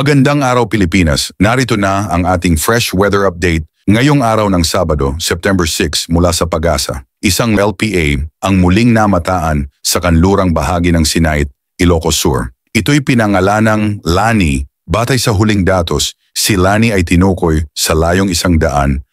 Magandang araw Pilipinas, narito na ang ating fresh weather update ngayong araw ng Sabado, September 6 mula sa Pag-asa. Isang LPA ang muling namataan sa kanlurang bahagi ng Sinait, Ilocos Sur. Ito'y pinangalanang Lani. Batay sa huling datos, si Lani ay tinukoy sa layong 175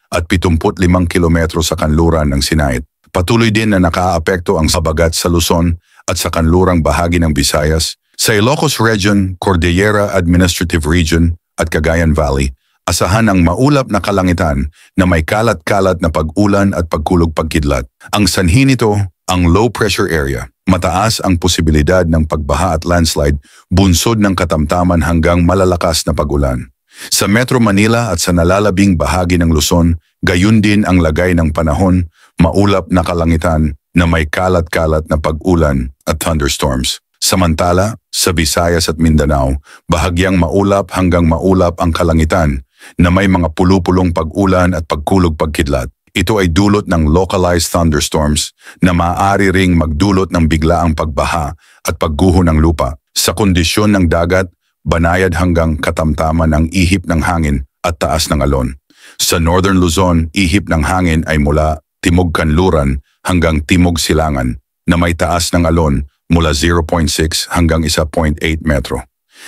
kilometro sa kanluran ng Sinait. Patuloy din na nakaapekto ang sabagat sa Luzon at sa kanlurang bahagi ng Visayas. Sa Ilocos Region, Cordillera Administrative Region at Cagayan Valley, asahan ang maulap na kalangitan na may kalat-kalat na pag-ulan at pagkulog-pagkidlat. Ang sanhi nito, ang low pressure area. Mataas ang posibilidad ng pagbaha at landslide, bunsod ng katamtaman hanggang malalakas na pag-ulan. Sa Metro Manila at sa nalalabing bahagi ng Luzon, gayon din ang lagay ng panahon, maulap na kalangitan na may kalat-kalat na pag-ulan at thunderstorms. Samantala, sa Visayas at Mindanao, bahagyang maulap hanggang maulap ang kalangitan na may mga pulupulong pag-ulan at pagkulog-pagkidlat. Ito ay dulot ng localized thunderstorms na maaari ring magdulot ng biglaang pagbaha at pagguho ng lupa. Sa kondisyon ng dagat, banayad hanggang katamtaman ang ihip ng hangin at taas ng alon. Sa Northern Luzon, ihip ng hangin ay mula Timog Kanluran hanggang Timog Silangan na may taas ng alon mula 0.6 hanggang 1.8 metro.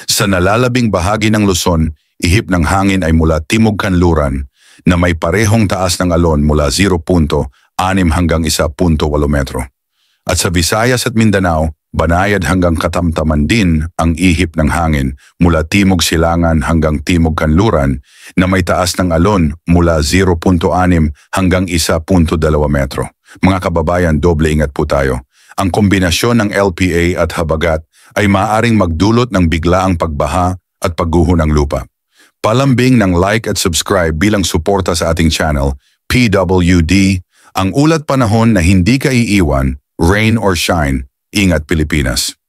Sa nalalabing bahagi ng Luzon, ihip ng hangin ay mula Timog Kanluran na may parehong taas ng alon mula 0.6 hanggang 1.8 metro. At sa Visayas at Mindanao, banayad hanggang katamtaman din ang ihip ng hangin mula Timog Silangan hanggang Timog Kanluran na may taas ng alon mula 0.6 hanggang 1.2 metro. Mga kababayan, doble ingat po tayo. Ang kombinasyon ng LPA at habagat ay maaaring magdulot ng biglaang pagbaha at pagguho ng lupa. Palambing ng like at subscribe bilang suporta sa ating channel, PWD, ang ulat panahon na hindi ka iiwan, rain or shine, ingat Pilipinas.